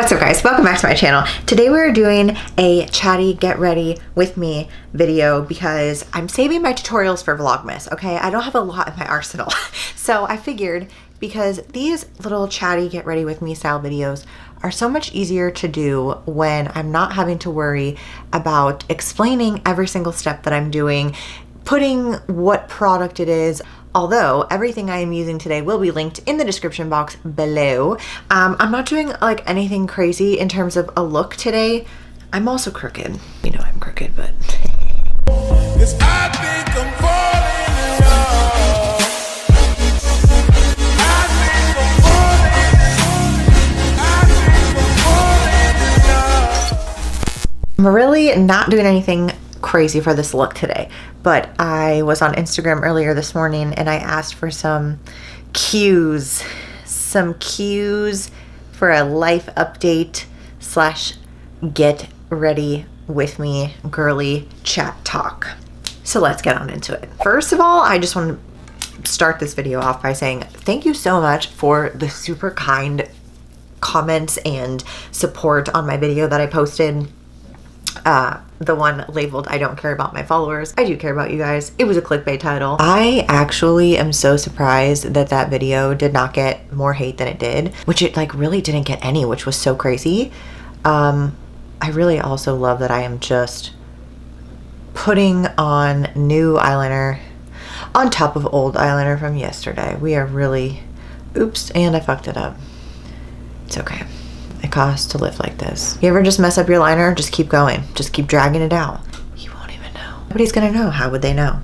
What's up guys, welcome back to my channel. Today we're doing a chatty get ready with me video because I'm saving my tutorials for Vlogmas, okay? I don't have a lot in my arsenal. So I figured because these little chatty get ready with me style videos are so much easier to do when I'm not having to worry about explaining every single step that I'm doing, putting what product it is. Although everything I am using today will be linked in the description box below. I'm not doing like anything crazy in terms of a look today. I'm also crooked. You know I'm crooked, but I'm really not doing anything crazy for this look today, but I was on Instagram earlier this morning and I asked for some cues for a life update slash get ready with me girly chat talk. So let's get on into it. First of all, I just want to start this video off by saying thank you so much for the super kind comments and support on my video that I posted. The one labeled I don't care about my followers. I do care about you guys. It was a clickbait title. I actually am so surprised that that video did not get more hate than it did, which it like really didn't get any, which was so crazy. I really also love that I am just putting on new eyeliner on top of old eyeliner from yesterday. We are really, oops, and I fucked it up. It's okay. It costs to live like this. You ever just mess up your liner? Just keep going. Just keep dragging it out. You won't even know. Nobody's gonna know. How would they know?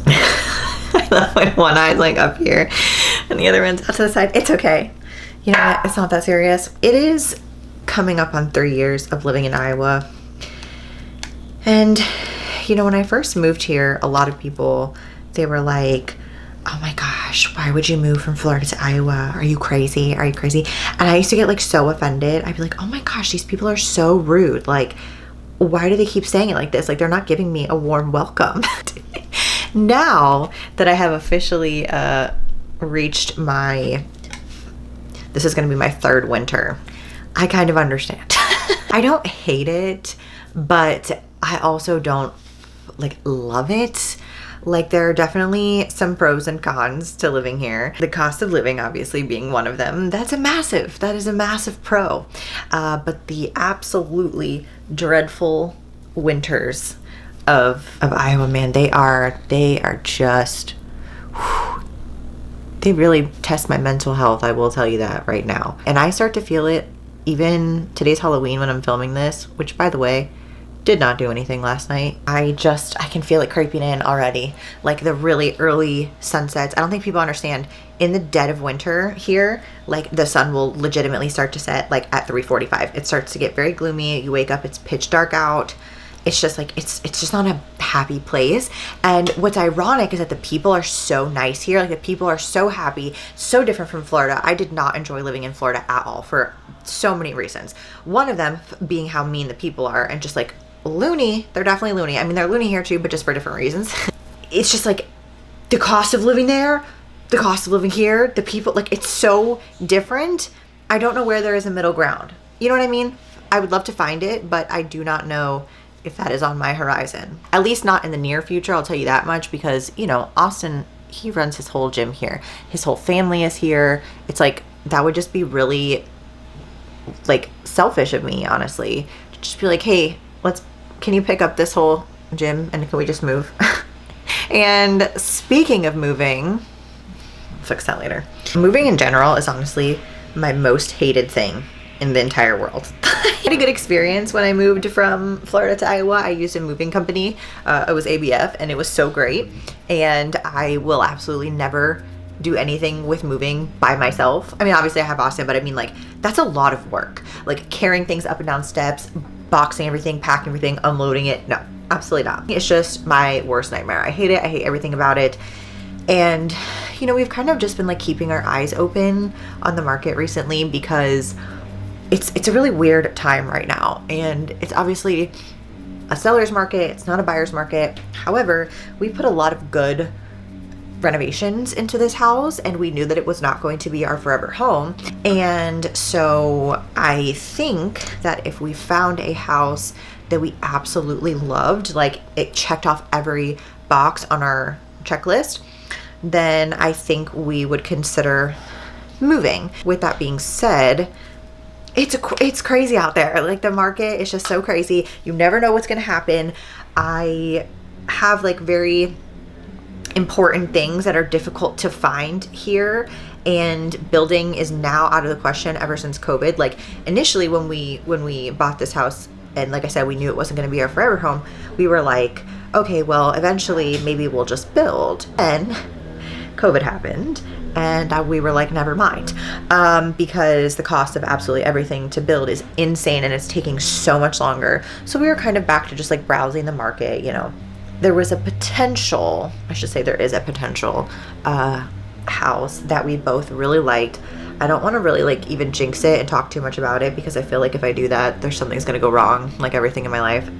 I love when one eye's like up here and the other one's out to the side. It's okay. You know what? It's not that serious. It is coming up on 3 years of living in Iowa. And, you know, when I first moved here, a lot of people, they were like, oh my gosh, why would you move from Florida to Iowa? Are you crazy? Are you crazy? And I used to get like so offended. I'd be like, oh my gosh, these people are so rude. Like, why do they keep saying it like this? Like, they're not giving me a warm welcome. Now that I have officially reached this is going to be my third winter, I kind of understand. I don't hate it, but I also don't like love it. Like, there are definitely some pros and cons to living here. The cost of living obviously being one of them. That is a massive pro. But the absolutely dreadful winters of Iowa, man, they are just, whew, they really test my mental health. I will tell you that right now. And I start to feel it even today's Halloween when I'm filming this, which by the way, did not do anything last night. I can feel it creeping in already. Like the really early sunsets. I don't think people understand. In the dead of winter here, like the sun will legitimately start to set like at 3:45. It starts to get very gloomy. You wake up, it's pitch dark out. It's just like, it's just not a happy place. And what's ironic is that the people are so nice here. Like the people are so happy, so different from Florida. I did not enjoy living in Florida at all for so many reasons. One of them being how mean the people are and just like loony. They're definitely loony. I mean, they're loony here too, but just for different reasons. It's just like the cost of living there, the cost of living here, the people, like it's so different. I don't know where there is a middle ground. You know what I mean? I would love to find it, but I do not know if that is on my horizon. At least not in the near future, I'll tell you that much, because, you know, Austin, he runs his whole gym here. His whole family is here. It's like, that would just be really like selfish of me, honestly. To just be like, hey, can you pick up this whole gym and can we just move? And speaking of moving, I'll fix that later. Moving in general is honestly my most hated thing in the entire world. I had a good experience when I moved from Florida to Iowa. I used a moving company. It was ABF and it was so great. And I will absolutely never do anything with moving by myself. I mean, obviously I have Austin, but I mean like, that's a lot of work. Like carrying things up and down steps, boxing everything, packing everything, unloading it. No, absolutely not. It's just my worst nightmare. I hate it. I hate everything about it. And, you know, we've kind of just been like keeping our eyes open on the market recently because it's a really weird time right now. And it's obviously a seller's market. It's not a buyer's market. However, we put a lot of good renovations into this house, and we knew that it was not going to be our forever home. And so I think that if we found a house that we absolutely loved, like it checked off every box on our checklist, then I think we would consider moving. With that being said, it's crazy out there. Like the market is just so crazy. You never know what's going to happen. I have like very important things that are difficult to find here, and building is now out of the question ever since COVID. Like initially when we bought this house, and like I said, we knew it wasn't going to be our forever home, we were like, okay, well, eventually maybe we'll just build. And COVID happened, and we were like, never mind, because the cost of absolutely everything to build is insane, and it's taking so much longer. So we were kind of back to just like browsing the market. You know, there was a potential, I should say there is a potential house that we both really liked. I don't want to really like even jinx it and talk too much about it, because I feel like if I do that, there's something's going to go wrong, like everything in my life.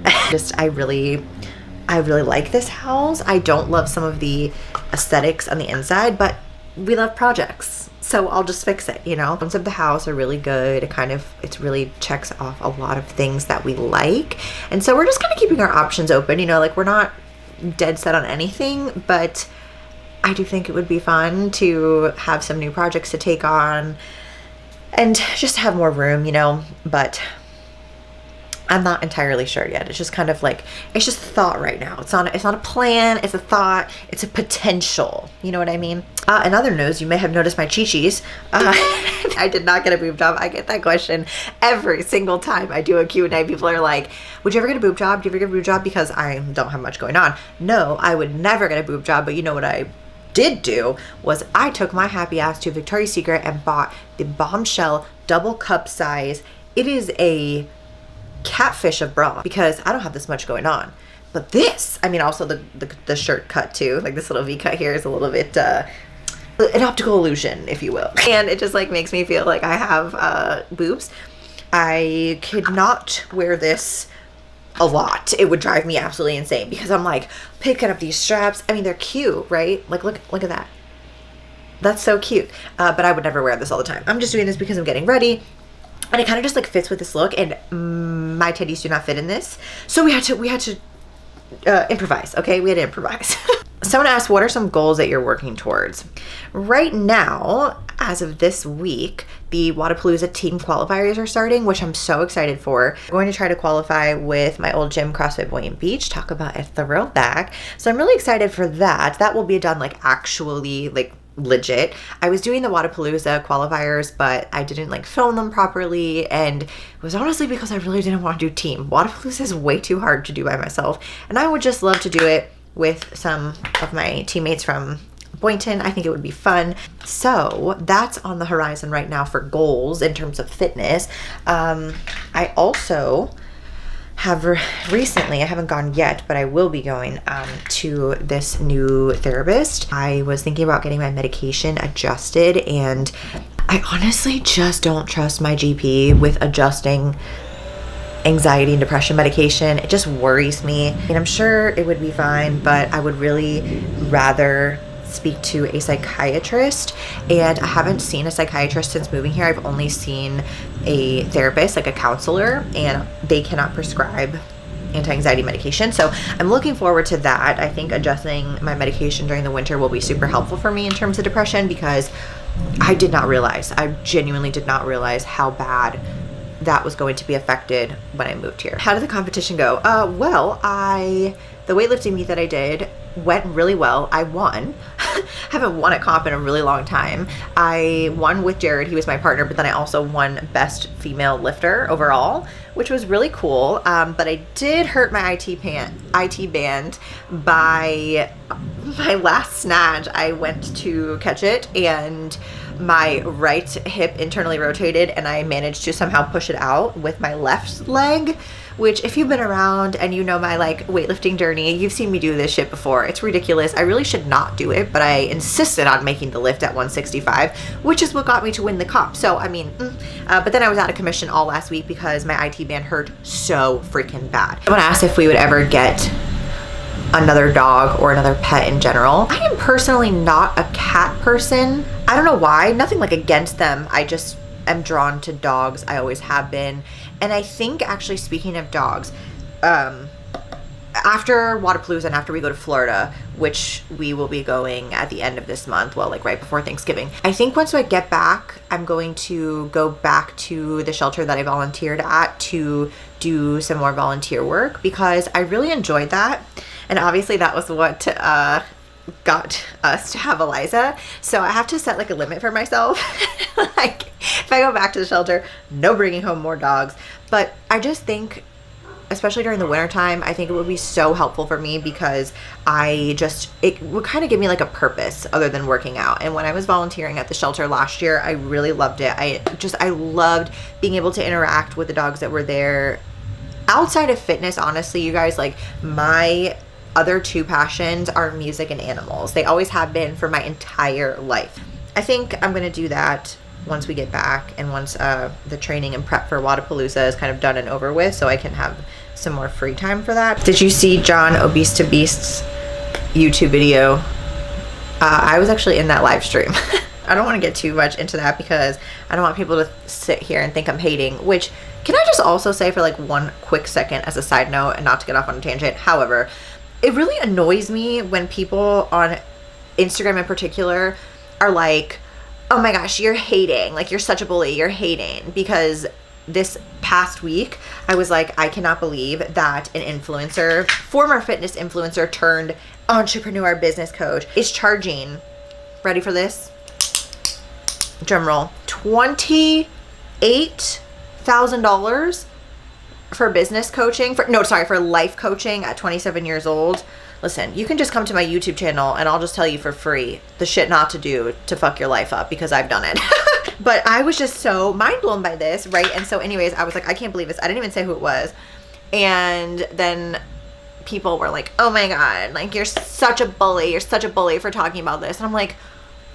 I really like this house. I don't love some of the aesthetics on the inside, but we love projects, so I'll just fix it, you know. Rooms of the house are really good. It really checks off a lot of things that we like, and so we're just kind of keeping our options open, you know. Like we're not dead set on anything, but I do think it would be fun to have some new projects to take on and just have more room, you know. But I'm not entirely sure yet. It's just kind of like, it's just a thought right now. It's not a plan, it's a thought, it's a potential. You know what I mean? In other news, you may have noticed my chi-chis. I did not get a boob job. I get that question every single time I do a Q&A. People are like, would you ever get a boob job? Do you ever get a boob job? Because I don't have much going on. No, I would never get a boob job, but you know what I did do was I took my happy ass to Victoria's Secret and bought the Bombshell double cup size. It is a catfish of bra, because I don't have this much going on. But this, I mean, also the shirt cut too, like this little V cut here is a little bit an optical illusion, if you will, and it just like makes me feel like I have boobs. I could not wear this a lot. It would drive me absolutely insane, because I'm like picking up these straps. I mean, they're cute, right? Like look at that. That's so cute. But I would never wear this all the time. I'm just doing this because I'm getting ready. And it kind of just like fits with this look, and my titties do not fit in this. So we had to improvise, okay? We had to improvise. Someone asked, what are some goals that you're working towards? Right now, as of this week, the Wadapalooza team qualifiers are starting, which I'm so excited for. I'm going to try to qualify with my old gym, CrossFit Boynton Beach. Talk about a throwback. So I'm really excited for that. That will be done like actually like legit. I was doing the Wadapalooza qualifiers, but I didn't like film them properly, and it was honestly because I really didn't want to do team. Wadapalooza is way too hard to do by myself, and I would just love to do it with some of my teammates from Boynton. I think it would be fun. So that's on the horizon right now for goals in terms of fitness. I also have recently, I haven't gone yet, but I will be going to this new therapist. I was thinking about getting my medication adjusted, and I honestly just don't trust my GP with adjusting anxiety and depression medication. It just worries me. And I'm sure it would be fine, but I would really rather speak to a psychiatrist, and I haven't seen a psychiatrist since moving here. I've only seen a therapist, like a counselor, and they cannot prescribe anti-anxiety medication. So I'm looking forward to that. I think adjusting my medication during the winter will be super helpful for me in terms of depression, because I genuinely did not realize how bad that was going to be affected when I moved here. How did the competition go? Well, the weightlifting meet that I did went really well. I won. Haven't won a comp in a really long time. I won with Jared. He was my partner, but then I also won best female lifter overall, which was really cool. But I did hurt my IT band by my last snatch. I went to catch it, and my right hip internally rotated, and I managed to somehow push it out with my left leg, which if you've been around and you know my like weightlifting journey, you've seen me do this shit before. It's ridiculous. I really should not do it, but I insisted on making the lift at 165, which is what got me to win the comp. So I mean, but then I was out of commission all last week because my IT band hurt so freaking bad. Someone asked if we would ever get another dog or another pet in general. I am personally not a cat person. I don't know why, nothing like against them. I just am drawn to dogs. I always have been. And I think actually, speaking of dogs, after Wadapalooza and after we go to Florida, which we will be going at the end of this month, well, like right before Thanksgiving, I think once I get back, I'm going to go back to the shelter that I volunteered at to do some more volunteer work, because I really enjoyed that. And obviously that was what got us to have Eliza. So I have to set like a limit for myself. Like if I go back to the shelter, no bringing home more dogs. But I just think, especially during the winter time, I think it would be so helpful for me, because it would kind of give me like a purpose other than working out. And when I was volunteering at the shelter last year, I really loved it. I loved being able to interact with the dogs that were there. Outside of fitness, honestly, you guys, like my other two passions are music and animals. They always have been for my entire life. I think I'm going to do that once we get back, and once the training and prep for Wadapalooza is kind of done and over with, so I can have some more free time for that. Did you see John Obese to Beast's YouTube video? I was actually in that live stream. I don't want to get too much into that because I don't want people to sit here and think I'm hating, which, can I just also say for like one quick second as a side note, and not to get off on a tangent, however, it really annoys me when people on Instagram in particular are like, oh my gosh, you're hating, like you're such a bully, you're hating. Because this past week I was like, I cannot believe that an influencer, former fitness influencer turned entrepreneur business coach, is charging, ready for this, drum roll, $28,000 for business coaching, for life coaching at 27 years old. Listen, you can just come to my YouTube channel and I'll just tell you for free the shit not to do to fuck your life up, because I've done it. But I was just so mind blown by this, right? And so anyways, I was like, I can't believe this. I didn't even say who it was. And then people were like, oh my God, like you're such a bully. You're such a bully for talking about this. And I'm like,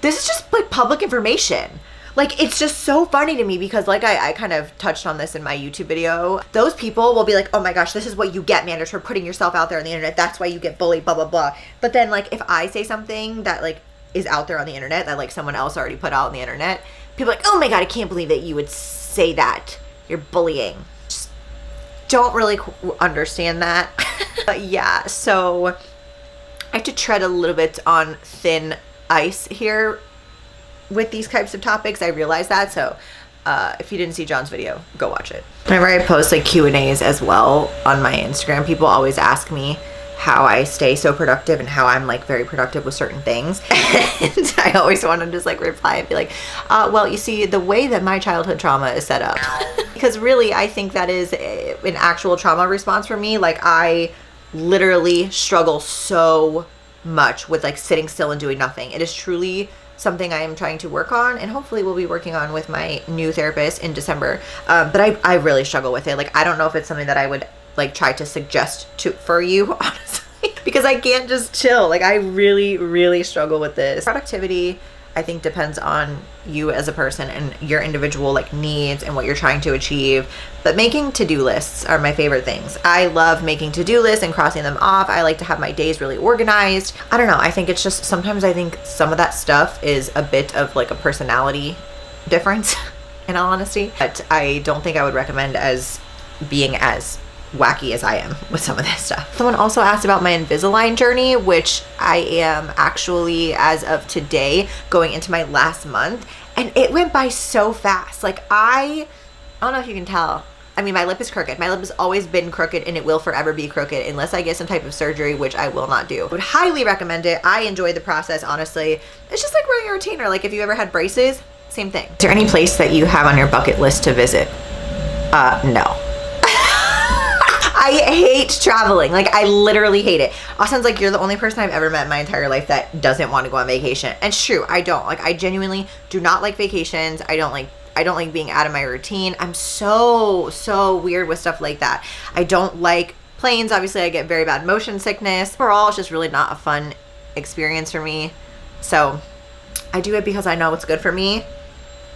this is just like public information. Like, it's just so funny to me, because like I kind of touched on this in my YouTube video. Those people will be like, oh my gosh, this is what you get, Mander, for putting yourself out there on the internet. That's why you get bullied, blah, blah, blah. But then like if I say something that like is out there on the internet that like someone else already put out on the internet, people are like, oh my God, I can't believe that you would say that. You're bullying. Just don't really understand that. But yeah, so I have to tread a little bit on thin ice here with these types of topics. I realize that. So if you didn't see John's video, go watch it. Whenever I post like Q&As as well on my Instagram, people always ask me how I stay so productive and how I'm like very productive with certain things. And I always want to just like reply and be like, well, you see, the way that my childhood trauma is set up, because really I think that is an actual trauma response for me. Like I literally struggle so much with like sitting still and doing nothing. It is truly something I am trying to work on, and hopefully we'll be working on with my new therapist in December. But I really struggle with it. Like I don't know if it's something that I would like try to suggest for you, honestly, because I can't just chill. Like I really, really struggle with this. Productivity, I think, depends on you as a person and your individual like needs and what you're trying to achieve. But making to-do lists are my favorite things. I love making to-do lists and crossing them off. I like to have my days really organized. I don't know. I think it's just, sometimes I think some of that stuff is a bit of like a personality difference, in all honesty. But I don't think I would recommend as being as wacky as I am with some of this stuff. Someone also asked about my Invisalign journey, which I am actually, as of today, going into my last month, and it went by so fast. Like I don't know if you can tell. I mean, my lip is crooked. My lip has always been crooked, and it will forever be crooked unless I get some type of surgery, which I will not do. I would highly recommend it. I enjoy the process, honestly. It's just like wearing a retainer. Like if you ever had braces, same thing. Is there any place that you have on your bucket list to visit? No. I hate traveling. Like I literally hate it. Austin's like, you're the only person I've ever met in my entire life that doesn't want to go on vacation. And it's true, I don't. Like I genuinely do not like vacations. I don't like being out of my routine. I'm so weird with stuff like that. I don't like planes. Obviously I get very bad motion sickness. Overall, it's just really not a fun experience for me. So I do it because I know it's good for me,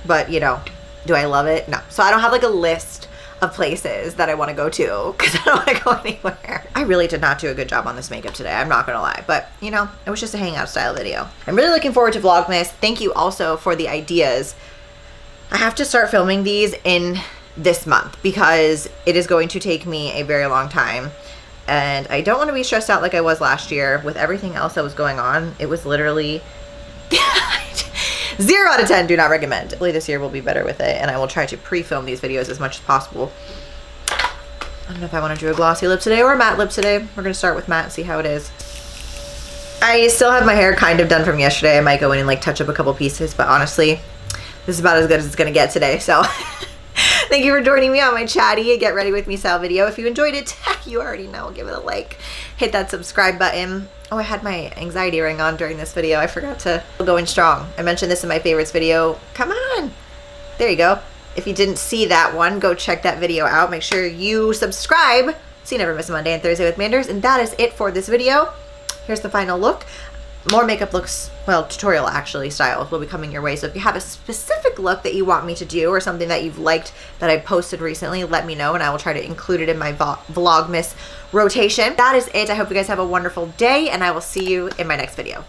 but you know, do I love it? No. So I don't have like a list of places that I want to go to because I don't want to go anywhere. I really did not do a good job on this makeup today. I'm not going to lie, but you know, it was just a hangout style video. I'm really looking forward to Vlogmas. Thank you also for the ideas. I have to start filming these in this month because it is going to take me a very long time. And I don't want to be stressed out like I was last year with everything else that was going on. It was literally 0 out of 10, do not recommend. Hopefully this year will be better with it, and I will try to pre-film these videos as much as possible. I don't know if I want to do a glossy lip today or a matte lip today. We're going to start with matte and see how it is. I still have my hair kind of done from yesterday. I might go in and like touch up a couple pieces, but honestly, this is about as good as it's going to get today, so... Thank you for joining me on my Chatty Get Ready With Me style video. If you enjoyed it, you already know, give it a like. Hit that subscribe button. Oh, I had my anxiety ring on during this video. I forgot to go in strong. I mentioned this in my favorites video. Come on. There you go. If you didn't see that one, go check that video out. Make sure you subscribe so you never miss a Monday and Thursday with Manders. And that is it for this video. Here's the final look. More makeup looks, well, tutorial actually styles will be coming your way. So if you have a specific look that you want me to do or something that you've liked that I posted recently, let me know and I will try to include it in my Vlogmas rotation. That is it. I hope you guys have a wonderful day and I will see you in my next video.